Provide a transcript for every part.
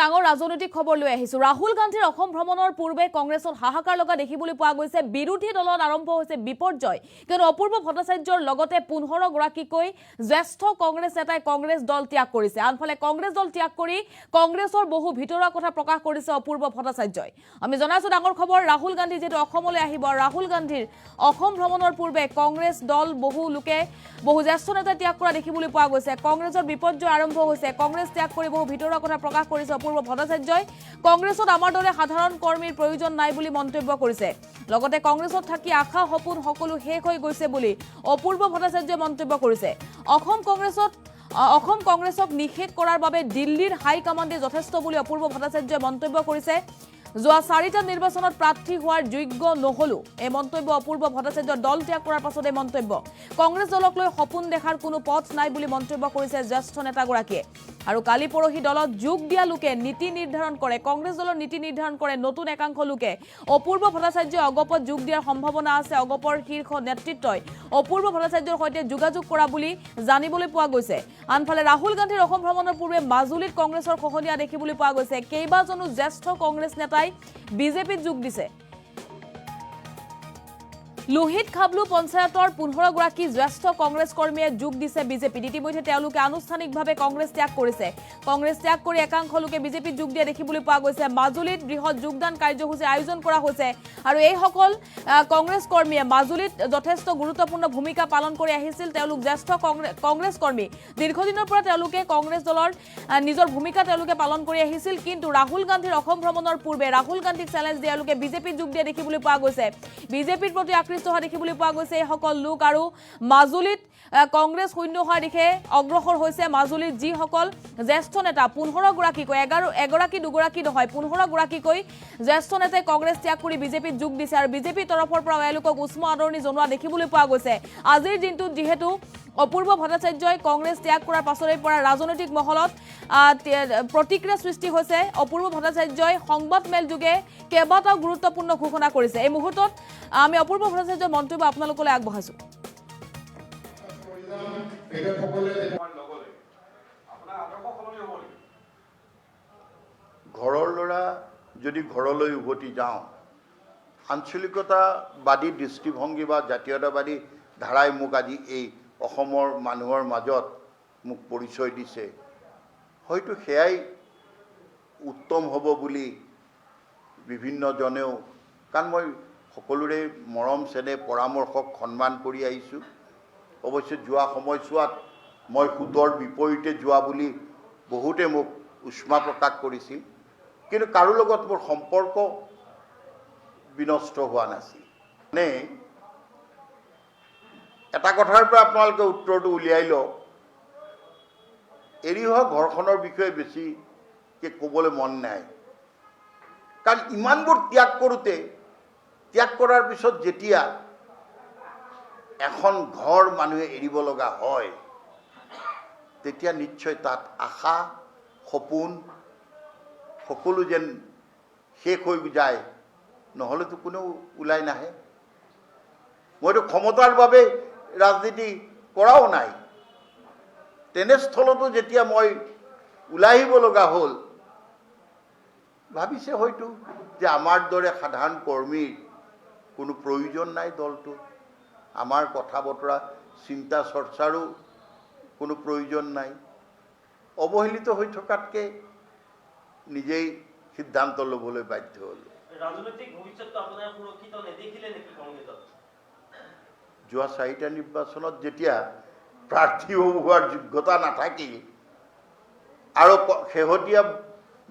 ডাঙৰ ৰাজনৈতিক খবৰ লৈ আহিছো। ৰাহুল গান্ধীৰ অসম ভ্ৰমণৰ পূৰ্বে কংগ্ৰেছত হাহাকাৰ লগা দেখিবলৈ পোৱা গৈছে। বিৰোধী দলত আৰম্ভ হৈছে বিপৰ্যয়, কিন্তু অপূৰ্ব ভট্টাচাৰ্যৰ লগতে 15 গৰাকীকৈ জ্যেষ্ঠ কংগ্ৰেছ নেতাই কংগ্ৰেছ দল ত্যাগ কৰিছে। আনফালে কংগ্ৰেছ দল ত্যাগ কৰি কংগ্ৰেছৰ বহু ভিতৰুৱা কথা প্ৰকাশ কৰিছে অপূৰ্ব ভট্টাচাৰ্যই। আমি জনাইছো ডাঙৰ খবৰ, ৰাহুল গান্ধী যেটো অসমলৈ আহিব, ৰাহুল গান্ধীৰ অসম ভ্ৰমণৰ পূৰ্বে কংগ্ৰেছ দল বহু জ্যেষ্ঠ নেতা ত্যাগ কৰা দেখিবলৈ পোৱা গৈছে। কংগ্ৰেছৰ বিপৰ্যয় আৰম্ভ হৈছে। কংগ্ৰেছ ত্যাগ কৰি বহু ভিতৰুৱা কথা প্ৰকাশ কৰিছে অপূৰ্ব ভট্টাচাৰ্যই। কংগ্ৰেছত আমাৰ দৰে সাধাৰণ কৰ্মীৰ প্ৰয়োজন নাই বুলি মন্তব্য কৰিছে। লগতে কংগ্ৰেছত থাকি আশা সপোন সকলো শেষ হৈ গৈছে বুলি অপূৰ্ব ভট্টাচাৰ্যই মন্তব্য কৰিছে। অসম কংগ্ৰেছক নিষেধ কৰাৰ বাবে দিল্লীৰ হাই কমাণ্ডে যথেষ্ট বুলি অপূৰ্ব ভট্টাচাৰ্যই মন্তব্য কৰিছে। যোৱা 4টা নিৰ্বাচনত প্ৰাৰ্থী হোৱাৰ যোগ্য নহলো, এই মন্তব্য অপূৰ্ব ভট্টাচাৰ্যৰ দল ত্যাগ কৰাৰ পাছত এই মন্তব্য। কংগ্ৰেছ দলক লৈ সপোন দেখাৰ কোনো পথ নাই বুলি মন্তব্য কৰিছে জ্যেষ্ঠ নেতাগৰাকীয়ে। আৰু কালি পৰহি দলত যোগ দিয়া লোকে নীতি নিৰ্ধাৰণ কৰে, কংগ্ৰেছ দলৰ নীতি নিৰ্ধাৰণ কৰে নতুন একাংশ লোকে। অপূৰ্ব ভট্টাচাৰ্যই অগপত যোগ দিয়াৰ সম্ভাৱনা আছে। অগপৰ শীৰ্ষ নেতৃত্বই অপূৰ্ব ভট্টাচাৰ্যৰ সৈতে যোগাযোগ কৰা বুলি জানিবলৈ পোৱা গৈছে। আনফালে ৰাহুল গান্ধীৰ অসম ভ্ৰমণৰ পূৰ্বে মাজুলীত কংগ্ৰেছৰ খহনীয়া দেখিবলৈ পোৱা গৈছে। কেইবাজনো জ্যেষ্ঠ কংগ্ৰেছ নেতাই বিজেপিত যোগ দিছে। লোহিত খাবলু পঞ্চায়তৰ 15 গৰাকী জ্যেষ্ঠ কংগ্ৰেছ কৰ্মীয়ে যোগ দিছে বিজেপিত। ইতিমধ্যে তেওঁলোকে আনুষ্ঠানিকভাৱে কংগ্ৰেছ ত্যাগ কৰিছে। কংগ্ৰেছ ত্যাগ কৰি একাংশ লোকে বিজেপিত যোগ দিয়া দেখিবলৈ পোৱা গৈছে। মাজুলীত বৃহৎ যোগদান কাৰ্যসূচী আয়োজন কৰা হৈছে। আৰু এইসকল কংগ্ৰেছ কৰ্মীয়ে মাজুলীত যথেষ্ট গুৰুত্বপূৰ্ণ ভূমিকা পালন কৰি আহিছিল। তেওঁলোক জ্যেষ্ঠ কংগ্ৰেছ কৰ্মী। দীৰ্ঘদিনৰ পৰা তেওঁলোকে কংগ্ৰেছ দলৰ নিজৰ ভূমিকা তেওঁলোকে পালন কৰি আহিছিল। কিন্তু ৰাহুল গান্ধীৰ অসম ভ্ৰমণৰ পূৰ্বে ৰাহুল গান্ধীক চেলেঞ্জ দিয়া লোকে বিজেপিত যোগ দিয়া দেখিবলৈ পোৱা গৈছে। বিজেপিৰ প্ৰতি আকৃষ্ট হোৱা দেখিবলৈ পোৱা গৈছে এইসকল লোক। আৰু মাজুলীত কংগ্ৰেছ শূন্য হোৱাৰ দিশে অগ্ৰসৰ হৈছে। মাজুলীত যিসকল জ্যেষ্ঠ নেতা 15 গৰাকীকৈ, এগৰাকী দুগৰাকী নহয়, 15 গৰাকীকৈ জ্যেষ্ঠ নেতাই কংগ্ৰেছ ত্যাগ কৰি বিজেপিত যোগ দিছে। আৰু বিজেপিৰ তৰফৰ পৰা এওঁলোকক উষ্ম আদৰণি জনোৱা দেখিবলৈ পোৱা গৈছে। আজিৰ দিনটোত যিহেতু অপূৰ্ব ভট্টাচাৰ্যই কংগ্ৰেছ ত্যাগ কৰাৰ পাছৰে পৰা ৰাজনৈতিক মহলত প্ৰতিক্ৰিয়া সৃষ্টি হৈছে। অপূৰ্ব ভট্টাচাৰ্যই সংবাদমেল যোগে কেইবাটাও গুৰুত্বপূৰ্ণ ঘোষণা কৰিছে। এই মুহূৰ্তত আমি অপূৰ্ব ভট্টাচাৰ্যৰ মন্তব্য আপোনালোকলৈ আগবঢ়াইছো। ঘৰৰ ল'ৰা যদি ঘৰলৈ উভতি যাওঁ, আঞ্চলিকতাবাদী দৃষ্টিভংগী বা জাতীয়তাবাদী ধাৰাই মোক আজি এই অসমৰ মানুহৰ মাজত মোক পৰিচয় দিছে। হয়তো সেয়াই উত্তম হ'ব বুলি বিভিন্নজনেও, কাৰণ মই সকলোৰে মৰম চেনেহ পৰামৰ্শক সন্মান কৰি আহিছোঁ। অৱশ্যে যোৱা সময়ছোৱাত মই সুতৰ বিপৰীতে যোৱা বুলি বহুতে মোক উষ্মা প্ৰকাশ কৰিছিল, কিন্তু কাৰো লগত মোৰ সম্পৰ্ক বিনষ্ট হোৱা নাছিল। মানে এটা কথাৰ পৰা আপোনালোকে উত্তৰটো উলিয়াই লওক, এৰি হোৱা ঘৰখনৰ বিষয়ে বেছিকৈ ক'বলৈ মন নাই। কাৰণ ইমানবোৰ ত্যাগ কৰাৰ পিছত যেতিয়া এখন ঘৰ মানুহে এৰিব লগা হয়, তেতিয়া নিশ্চয় তাত আশা সপোন সকলো যেন শেষ হৈ যায়, নহ'লেতো কোনেও ওলাই নাহে। মইতো ক্ষমতাৰ বাবে ৰাজনীতি কৰাও নাই। তেনেস্থলতো যেতিয়া মই ওলাই আহিব লগা হ'ল, ভাবিছে হয়তো যে আমাৰ দৰে সাধাৰণ কৰ্মীৰ কোনো প্ৰয়োজন নাই দলটো, আমাৰ কথা বতৰা চিন্তা চৰ্চাৰো কোনো প্ৰয়োজন নাই। অৱহেলিত হৈ থকাতকৈ নিজেই সিদ্ধান্ত ল'বলৈ বাধ্য হ'লোঁ। যোৱা 4টা নিৰ্বাচনত যেতিয়া প্ৰাৰ্থী হোৱাৰ যোগ্যতা নাথাকিল আৰু শেহতীয়া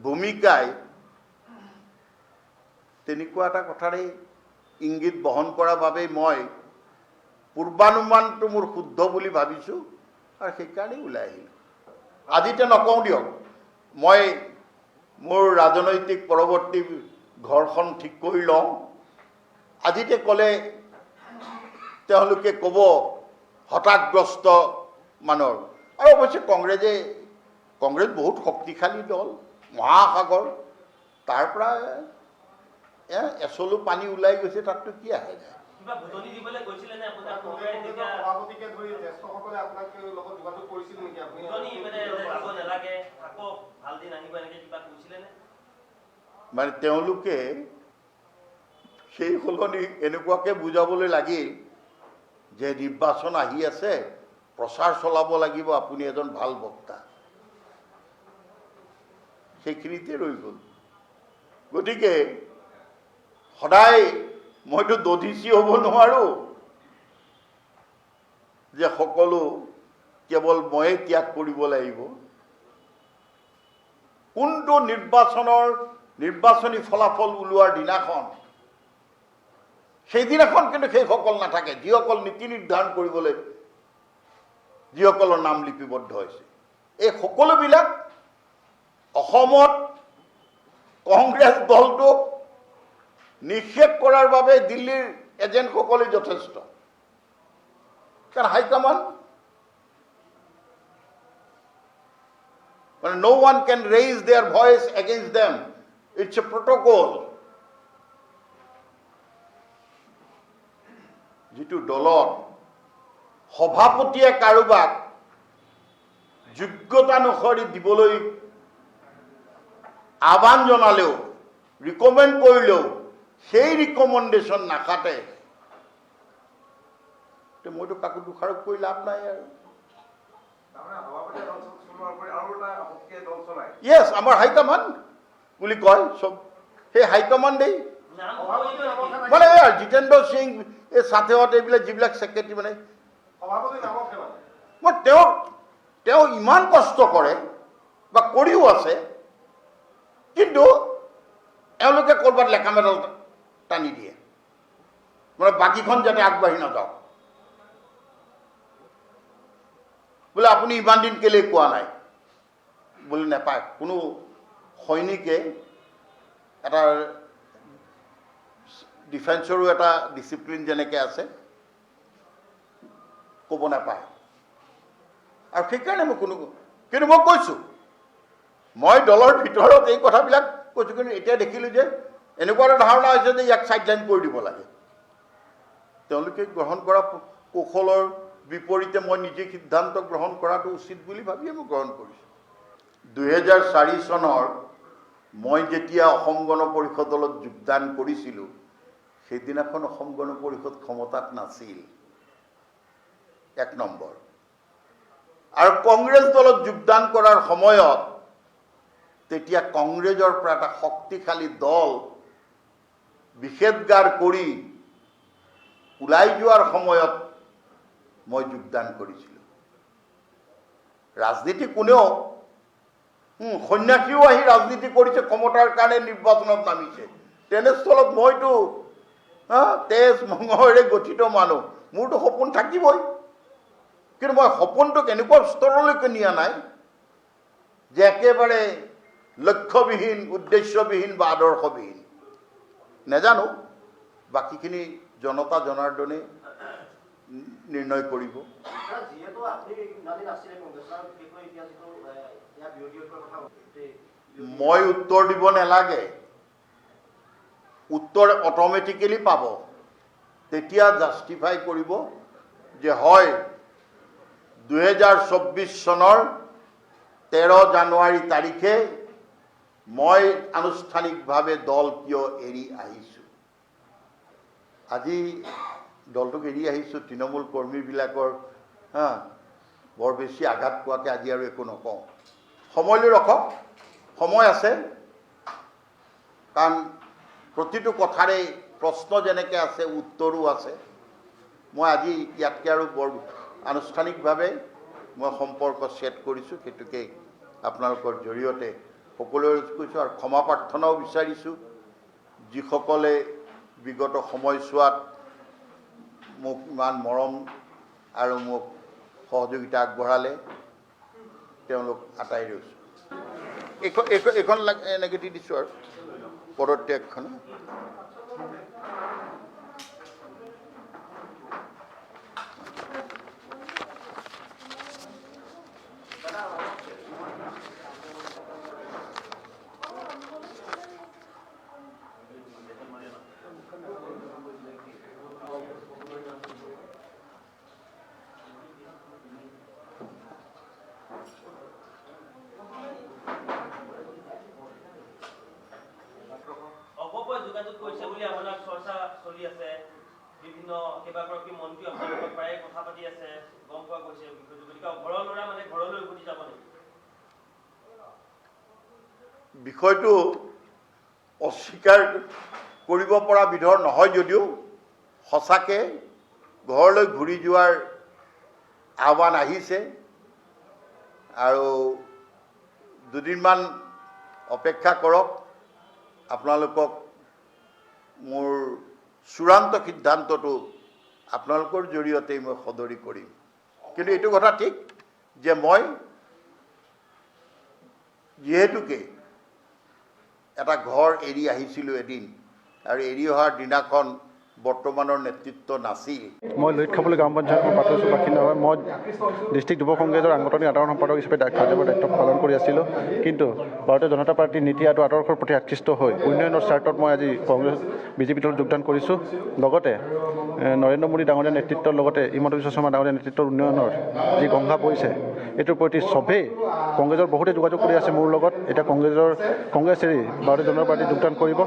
ভূমিকাই তেনেকুৱা এটা কথাৰে ইংগিত বহন কৰাৰ বাবেই মই পূৰ্বানুমানটো মোৰ শুদ্ধ বুলি ভাবিছোঁ আৰু সেইকাৰণেই ওলাই আহিলোঁ। আজিতে নকওঁ দিয়ক, মই মোৰ ৰাজনৈতিক পৰৱৰ্তী ঘৰখন ঠিক কৰি লওঁ। আজিতে ক'লে তেওঁলোকে ক'ব হতাশগ্ৰস্ত মানৰ। আৰু অৱশ্যে কংগ্ৰেছ বহুত শক্তিশালী দল, মহাসাগৰ, তাৰ পৰা এচলু পানী ওলাই গৈছে, তাততো কি আহে যায়। কিবা বুটনি দিবলৈ গৈছিলে নে আপুনি আপোনালোকে তেতিয়া সভাপতিকে ধৰি জ্যেষ্ঠসকলে আপোনাক লগত যোগাযোগ কৰিছিল নেকি আপুনি বুটনি মানে যাব নালাগে থাকক ভাল দিন আহিব এনেকৈ কিবা কৈছিলে নে মানে তেওঁলোকে সেই সলনি এনেকুৱাকৈ বুজাবলৈ লাগিল যে নিৰ্বাচন আহি আছে, প্ৰচাৰ চলাব লাগিব, আপুনি এজন ভাল বক্তা। সেইখিনিতে ৰৈ গ'ল। গতিকে সদায় মইতো দধিচি হ'ব নোৱাৰোঁ যে সকলো কেৱল ময়ে ত্যাগ কৰিব লাগিব। কোনটো নিৰ্বাচনী ফলাফল ওলোৱাৰ দিনাখন, সেইদিনাখন কিন্তু সেইসকল নাথাকে যিসকল নীতি নিৰ্ধাৰণ কৰিবলৈ যিসকলৰ নাম লিপিবদ্ধ হৈছে। এই সকলোবিলাক অসমত কংগ্ৰেছ দলটোক নিষেধ কৰাৰ বাবে দিল্লীৰ এজেণ্টসকলে যথেষ্ট। কাৰণ হাইকমাণ্ড মানে no one can raise their voice against them. It's a protocol. যিটো দলত সভাপতিয়ে কাৰোবাক যোগ্যতানুসৰি দিবলৈ আহ্বান জনালেও, ৰিকমেণ্ড কৰিলেও সেই ৰিকমেণ্ডেশ্যন নাখাতে, মইতো কাকো দোষাৰোপ কৰি লাভ নাই আৰু। য়েছ, আমাৰ হাইকমাণ্ড বুলি কয় চব, সেই হাইকমাণ্ডেই মানে জিতেন্দ্ৰ সিং, এই সাথেহত এইবিলাক যিবিলাক ছেক্ৰেটাৰী মানে মই তেওঁ ইমান কষ্ট কৰে বা কৰিও আছে, কিন্তু এওঁলোকে ক'ৰবাত লেখা মেডাল টানি দিয়ে, মানে বাকীখন যাতে আগবাঢ়ি নাযাওক। বোলে আপুনি ইমান দিন কেলৈ কোৱা নাই বুলি নাপায়। কোনো সৈনিকে এটা ডিফেন্সৰো এটা ডিচিপ্লিন যেনেকৈ আছে, ক'ব নাপায়। আৰু সেইকাৰণে মই কিন্তু মই কৈছোঁ, মই দলৰ ভিতৰত এই কথাবিলাক কৈছোঁ, কিন্তু এতিয়া দেখিলোঁ যে এনেকুৱা এটা ধাৰণা হৈছে যে ইয়াক চাইডলাইন কৰি দিব লাগে। তেওঁলোকে গ্ৰহণ কৰা কৌশলৰ বিপৰীতে মই নিজে সিদ্ধান্ত গ্ৰহণ কৰাটো উচিত বুলি ভাবিয়ে মই গ্ৰহণ কৰিছোঁ। 2004 চনৰ মই যেতিয়া অসম গণ পৰিষদ দলত যোগদান কৰিছিলোঁ, সেইদিনাখন অসম গণ পৰিষদ ক্ষমতাত নাছিল, 1 নম্বৰ। আৰু কংগ্ৰেছ দলত যোগদান কৰাৰ সময়ত তেতিয়া কংগ্ৰেছৰ পৰা এটা শক্তিশালী দল বিষেদগাৰ কৰি ওলাই যোৱাৰ সময়ত মই যোগদান কৰিছিলোঁ। ৰাজনীতি কোনেও সন্যাসীও আহি ৰাজনীতি কৰিছে, ক্ষমতাৰ কাৰণে নিৰ্বাচনত নামিছে। তেনেস্থলত মইতো তেজ মঙহেৰে গঠিত মানুহ, মোৰতো সপোন থাকিবই। কিন্তু মই সপোনটোক এনেকুৱা স্তৰলৈকে নিয়া নাই যে একেবাৰে লক্ষ্যবিহীন, উদ্দেশ্যবিহীন বা আদৰ্শবিহীন। নাজানো, বাকীখিনি জনতা জনাৰ্দনে নিৰ্ণয় কৰিব। মই উত্তৰ দিব নালাগে, উত্তৰ অট'মেটিকেলি পাব। তেতিয়া জাষ্টিফাই কৰিব যে হয় 2024 চনৰ 13 জানুৱাৰী তাৰিখে মই আনুষ্ঠানিকভাৱে দল কিয় এৰি আহিছোঁ। আজি দলটোক এৰি আহিছোঁ, তৃণমূল কৰ্মীবিলাকৰ বৰ বেছি আঘাত পোৱাকৈ আজি আৰু একো নকওঁ। সময়লৈ ৰখক, সময় আছে। কাৰণ প্ৰতিটো কথাৰে প্ৰশ্ন যেনেকৈ আছে, উত্তৰো আছে। মই আজি ইয়াতকৈ আৰু বৰ আনুষ্ঠানিকভাৱে মই সম্পৰ্ক ছেট কৰিছোঁ, সেইটোকে আপোনালোকৰ জৰিয়তে সকলোৰে কৈছোঁ। আৰু ক্ষমা প্ৰাৰ্থনাও বিচাৰিছোঁ যিসকলে বিগত সময়ছোৱাত মোক ইমান মৰম আৰু মোক সহযোগিতা আগবঢ়ালে, তেওঁলোক আটাই ৰৈছোঁ। এইখন এনেকৈ দি দিছোঁ আৰু পদত্যাগখন। যোগাযোগ কৰিছে বুলি আপোনাৰ চৰ্চা চলি আছে। বিভিন্ন কেইবাগৰাকী মন্ত্ৰী আপোনালোকৰ প্ৰায়ে কথা পাতি আছে, গম পোৱা গৈছে বিষয়টো। গতিকে ঘৰৰ ল'ৰা মানে ঘৰলৈ উভতি যাব নেকি? বিষয়টো অস্বীকাৰ কৰিব পৰা বিধৰ নহয় যদিও সঁচাকৈ ঘৰলৈ ঘূৰি যোৱাৰ আহ্বান আহিছে আৰু দুদিনমান অপেক্ষা কৰক। আপোনালোকক মোৰ চূড়ান্ত সিদ্ধান্তটো আপোনালোকৰ জৰিয়তেই মই সদৰি কৰিম। কিন্তু এইটো কথা ঠিক যে মই যিহেতুকে এটা ঘৰ এৰি আহিছিলোঁ এদিন, আৰু এৰি অহাৰ দিনাখন বৰ্তমানৰ নেতৃত্ব নাছিল। মই লুইতখাপলি গ্ৰাম পঞ্চায়তৰ পাতৈছোঁ বাসিন্দা হয়। মই ডিষ্ট্ৰিক্ট যুৱ কংগ্ৰেছৰ সাংগঠনিক সাধাৰণ সম্পাদক হিচাপে কাৰ্যকৰ দায়িত্ব পালন কৰি আছিলোঁ। কিন্তু ভাৰতীয় জনতা পাৰ্টীৰ নীতি আৰু আদৰ্শৰ প্ৰতি আকৃষ্ট হৈ উন্নয়নৰ স্বাৰ্থত মই আজি কংগ্ৰেছ বিজেপিৰ দলত যোগদান কৰিছোঁ। লগতে নৰেন্দ্ৰ মোদী ডাঙৰীয়াৰ নেতৃত্বৰ লগতে হিমন্ত বিশ্ব শৰ্মা ডাঙৰীয়াৰ নেতৃত্বৰ উন্নয়নৰ যি গংগা পৰিছে, এইটোৰ প্ৰতি চবেই কংগ্ৰেছৰ বহুতে যোগাযোগ কৰি আছে মোৰ লগত। এতিয়া কংগ্ৰেছ এৰি ভাৰতীয় জনতা পাৰ্টীত যোগদান কৰিব।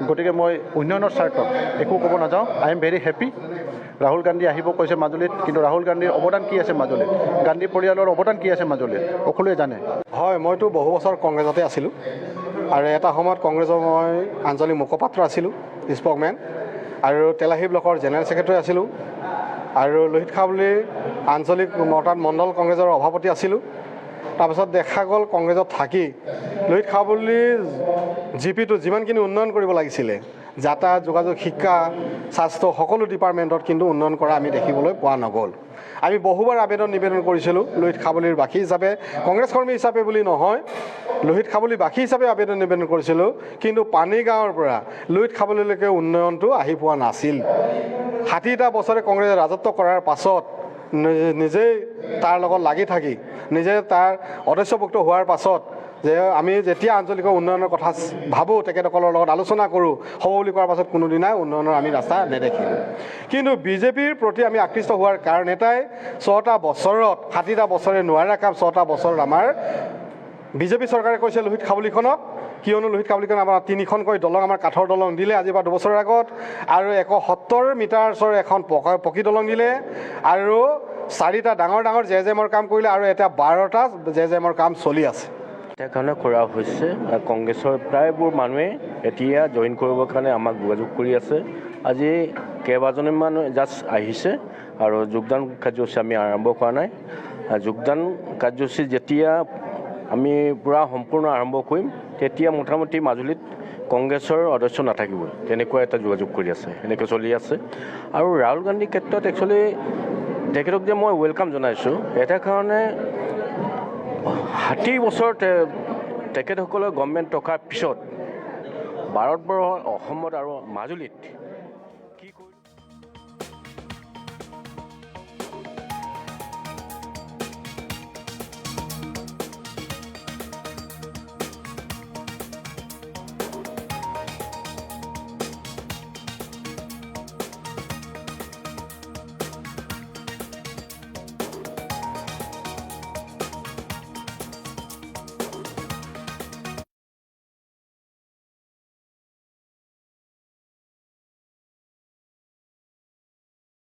গতিকে মই উন্নয়নৰ স্বাৰ্থত একো ক'ব নাযাওঁ। I am very happy. Rahul Gandhi আহিব কৈছে মাজুলীত, কিন্তু ৰাহুল গান্ধীৰ অৱদান কি আছে মাজুলীত, গান্ধী পৰিয়ালৰ অৱদান কি আছে মাজুলীত, সকলোৱে জানে। হয়, মইতো বহু বছৰ কংগ্ৰেছতে আছিলোঁ আৰু এটা সময়ত কংগ্ৰেছৰ মই আঞ্চলিক মুখপাত্ৰ আছিলোঁ, স্প'কমেন, আৰু তেলাহী ব্লকৰ জেনেৰেল ছেক্ৰেটাৰী আছিলোঁ, আৰু লুইতখাপলিৰ আঞ্চলিক অৰ্থাৎ মণ্ডল কংগ্ৰেছৰ সভাপতি আছিলোঁ। তাৰপিছত দেখা গ'ল কংগ্ৰেছত থাকি লুইতখাপলিৰ জিপিটো যিমানখিনি উন্নয়ন কৰিব লাগিছিলে, যাতায়াত, যোগাযোগ, শিক্ষা, স্বাস্থ্য সকলো ডিপাৰ্টমেণ্টত কিন্তু উন্নয়ন কৰা আমি দেখিবলৈ পোৱা নগ'ল। আমি বহুবাৰ নিবেদন কৰিছিলোঁ লুইতখাপলিৰ বাসী হিচাপে, কংগ্ৰেছ কৰ্মী হিচাপে বুলি নহয়, লুইতখাপলি বাসী হিচাপে নিবেদন কৰিছিলোঁ। কিন্তু পানীগাঁৱৰ পৰা লুইতখাপলিলৈকে উন্নয়নটো আহি পোৱা নাছিল। 60টা বছৰে কংগ্ৰেছে ৰাজত্ব কৰাৰ পাছত নিজেই তাৰ লগত লাগি থাকি নিজে তাৰ অদস্যভুক্ত হোৱাৰ পাছত যে আমি যেতিয়া আঞ্চলিকৰ উন্নয়নৰ কথা ভাবোঁ, তেখেতসকলৰ লগত আলোচনা কৰোঁ, হ'ব বুলি কোৱাৰ পাছত কোনোদিনাই উন্নয়নৰ আমি ৰাস্তা নেদেখিলোঁ। কিন্তু বিজেপিৰ প্ৰতি আমি আকৃষ্ট হোৱাৰ কাৰণ এটাই, 6টা বছৰত 60টা বছৰে নোৱাৰা কাম 6টা বছৰত আমাৰ বিজেপি চৰকাৰে কৈছে লুইতখাপলিখনক, কিয়নো লুইতখাপলিখন আমাৰ 3খনকৈ দলং, আমাৰ কাঠৰ দলং দিলে আজিৰ পৰা 2 বছৰৰ আগত, আৰু 170 মিটাৰৰ এখন পকী দলং দিলে, আৰু 4টা ডাঙৰ জেজেমৰ কাম কৰিলে, আৰু এতিয়া 12টা জেজেমৰ কাম চলি আছে। এতিয়া কাৰণে কৰা হৈছে। কংগ্ৰেছৰ প্ৰায়বোৰ মানুহে এতিয়া জইন কৰিবৰ কাৰণে আমাক যোগাযোগ কৰি আছে। আজি কেইবাজনীমান জাষ্ট আহিছে আৰু যোগদান কাৰ্যসূচী আমি আৰম্ভ কৰা নাই। যোগদান কাৰ্যসূচী যেতিয়া আমি পূৰা সম্পূৰ্ণ আৰম্ভ কৰিম, তেতিয়া মোটামুটি মাজুলীত কংগ্ৰেছৰ সদস্য নাথাকিবই, তেনেকুৱা এটা যোগাযোগ কৰি আছে, এনেকৈ চলি আছে। আৰু ৰাহুল গান্ধীৰ ক্ষেত্ৰত একচুৱেলি তেখেতক যে মই ৱেলকাম জনাইছোঁ, এটা কাৰণে 60 বছৰ তেখেতসকলৰ গভৰ্ণমেণ্ট থকাৰ পিছত ভাৰতবৰ্ষৰ অসমত আৰু মাজুলীত